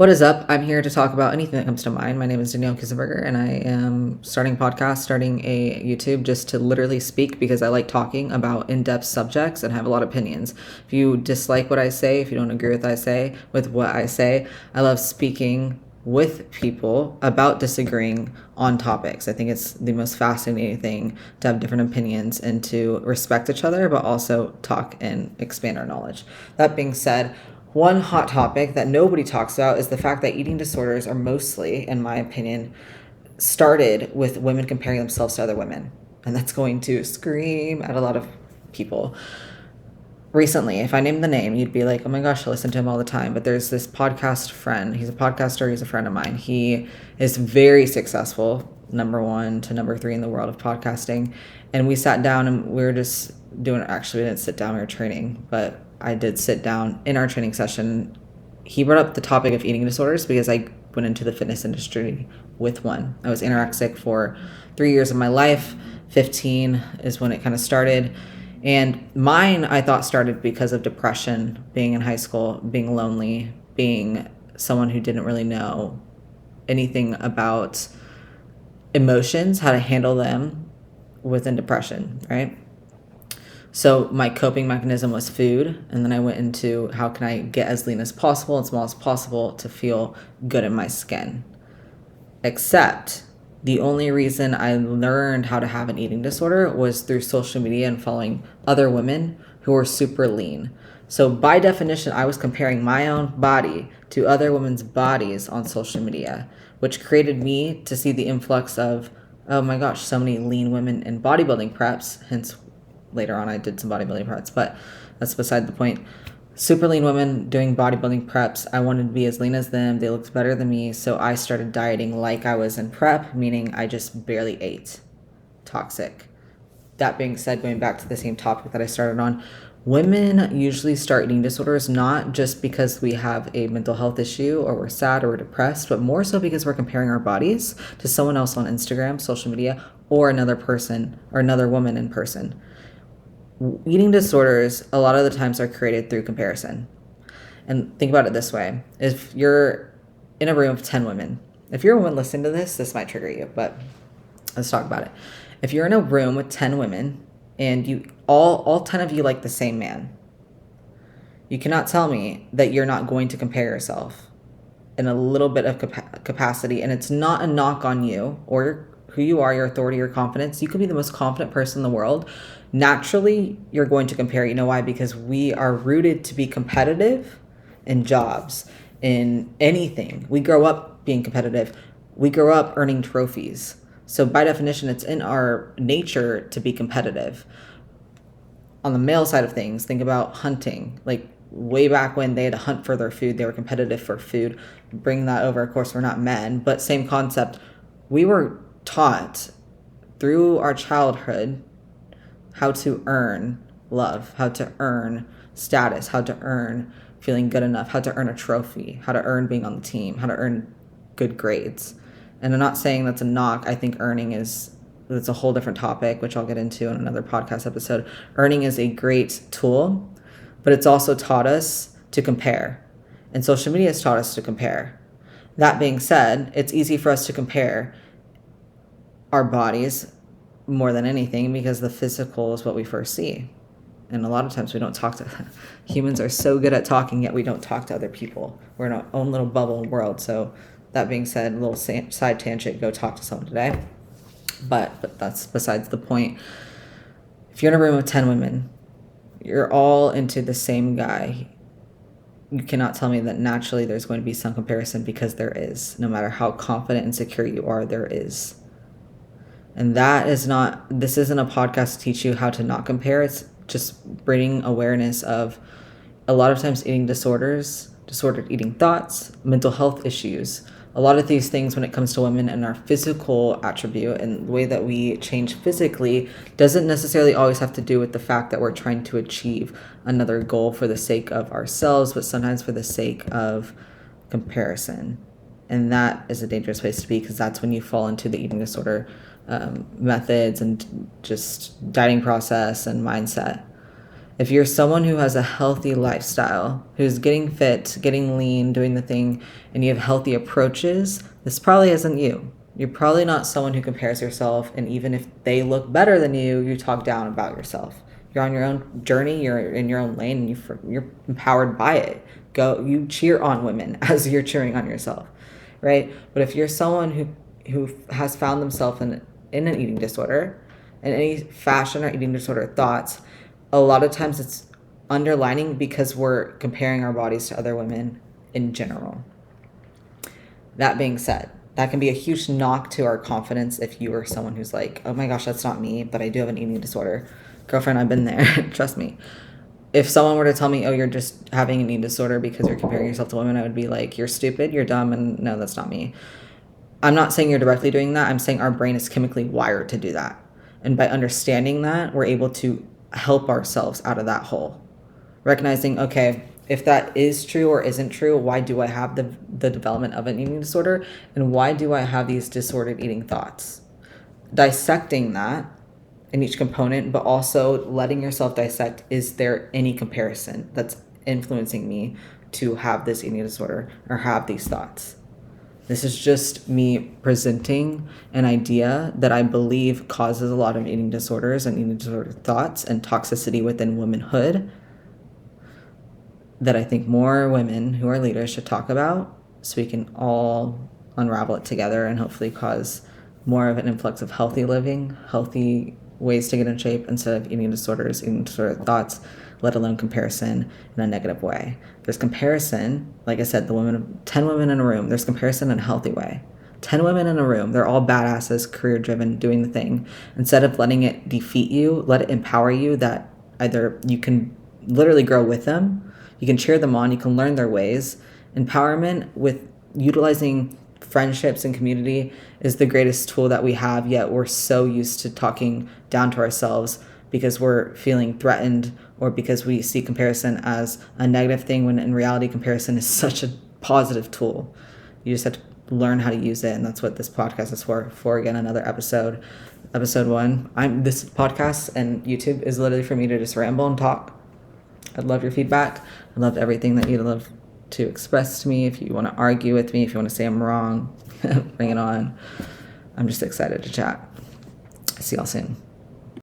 What is up? I'm here to talk about anything that comes to mind. My name is Danielle Kissenberger, and I am starting a podcast, starting a YouTube just to literally speak because I like talking about in-depth subjects and have a lot of opinions. If you dislike what I say, if you don't agree with what I say, I love speaking with people about disagreeing on topics. I think it's the most fascinating thing to have different opinions and to respect each other, but also talk and expand our knowledge. That being said, one hot topic that nobody talks about is the fact that eating disorders are mostly, in my opinion, started with women comparing themselves to other women. And that's going to scream at a lot of people. Recently, if I named the name, you'd be like, oh my gosh, I listen to him all the time. But there's this podcast friend. He's a podcaster. He's a friend of mine. He is very successful, number 1 to number 3 in the world of podcasting. And we sat down and we were just doing, actually, we didn't sit down, we were training, but I did sit down in our training session. He brought up the topic of eating disorders because I went into the fitness industry with one. I was anorexic for 3 years of my life. 15 is when it kind of started. And mine, I thought, started because of depression, being in high school, being lonely, being someone who didn't really know anything about emotions, how to handle them within depression, right? So my coping mechanism was food, and then I went into how can I get as lean as possible and small as possible to feel good in my skin. Except the only reason I learned how to have an eating disorder was through social media and following other women who were super lean. So by definition, I was comparing my own body to other women's bodies on social media, which created me to see the influx of, oh my gosh, so many lean women in bodybuilding preps, hence later on I did some bodybuilding preps, but that's beside the point. Super lean women doing bodybuilding preps. I wanted to be as lean as them. They looked better than me. So I started dieting like I was in prep, meaning I just barely ate. Toxic. That being said, going back to the same topic that I started on, women usually start eating disorders not just because we have a mental health issue or we're sad or we're depressed, but more so because we're comparing our bodies to someone else on Instagram, social media, or another person or another woman in person. Eating disorders a lot of the times are created through comparison. And think about it this way. If you're in a room of 10 women, if you're a woman listening to this might trigger you, but let's talk about it. If you're in a room with 10 women and you all 10 of you like the same man, you cannot tell me that you're not going to compare yourself in a little bit of capacity. And it's not a knock on you or who you are, your authority, your confidence. You could be the most confident person in the world. Naturally, you're going to compare. You know why? Because we are rooted to be competitive in jobs, in anything. We grow up being competitive. We grow up earning trophies. So by definition, it's in our nature to be competitive. On the male side of things, think about hunting. Like way back when they had to hunt for their food, they were competitive for food. Bring that over. Of course, we're not men, but same concept. We were taught through our childhood how to earn love, how to earn status, how to earn feeling good enough, how to earn a trophy, how to earn being on the team, how to earn good grades. And I'm not saying that's a knock. I think that's a whole different topic, which I'll get into in another podcast episode. Earning is a great tool, but it's also taught us to compare. And social media has taught us to compare. That being said, it's easy for us to compare our bodies more than anything because the physical is what we first see. And a lot of times we don't talk to humans are so good at talking, yet we don't talk to other people. We're in our own little bubble world. So that being said, a little side tangent, go talk to someone today. But that's besides the point. If you're in a room of 10 women, you're all into the same guy. You cannot tell me that naturally there's going to be some comparison, because there is. No matter how confident and secure you are, there is. And this isn't a podcast to teach you how to not compare. It's just bringing awareness of a lot of times eating disorders, disordered eating thoughts, mental health issues. A lot of these things when it comes to women and our physical attribute and the way that we change physically doesn't necessarily always have to do with the fact that we're trying to achieve another goal for the sake of ourselves, but sometimes for the sake of comparison. And that is a dangerous place to be, because that's when you fall into the eating disorder methods and just dieting process and mindset. If you're someone who has a healthy lifestyle, who's getting fit, getting lean, doing the thing, and you have healthy approaches, this probably isn't you. You're probably not someone who compares yourself, and even if they look better than you, you talk down about yourself. You're on your own journey, you're in your own lane, and you're empowered by it. You cheer on women as you're cheering on yourself, right? But if you're someone who has found themselves in an eating disorder, in any fashion or eating disorder thoughts, a lot of times it's underlining because we're comparing our bodies to other women in general. That being said, that can be a huge knock to our confidence if you are someone who's like, oh my gosh, that's not me, but I do have an eating disorder. Girlfriend, I've been there. Trust me. If someone were to tell me, oh, you're just having an eating disorder because you're comparing yourself to women, I would be like, you're stupid, you're dumb, and no, that's not me. I'm not saying you're directly doing that. I'm saying our brain is chemically wired to do that. And by understanding that, we're able to help ourselves out of that hole. Recognizing, okay, if that is true or isn't true, why do I have the development of an eating disorder? And why do I have these disordered eating thoughts? Dissecting that in each component, but also letting yourself dissect, is there any comparison that's influencing me to have this eating disorder or have these thoughts? This is just me presenting an idea that I believe causes a lot of eating disorders and eating disorder thoughts and toxicity within womanhood that I think more women who are leaders should talk about, so we can all unravel it together and hopefully cause more of an influx of healthy living, healthy ways to get in shape instead of eating disorders, eating disorder thoughts, let alone comparison in a negative way. There's comparison, like I said, 10 women in a room, there's comparison in a healthy way. 10 women in a room, they're all badasses, career driven, doing the thing. Instead of letting it defeat you, let it empower you, that either you can literally grow with them, you can cheer them on, you can learn their ways. Empowerment with utilizing friendships and community is the greatest tool that we have, yet we're so used to talking down to ourselves because we're feeling threatened or because we see comparison as a negative thing, when in reality comparison is such a positive tool. You just have to learn how to use it, and that's what this podcast is for again, another episode 1. This podcast and YouTube is literally for me to just ramble and talk. I'd love your feedback. I love everything that you'd love to express to me. If you want to argue with me, if you want to say I'm wrong, bring it on. I'm just excited to chat. See y'all soon.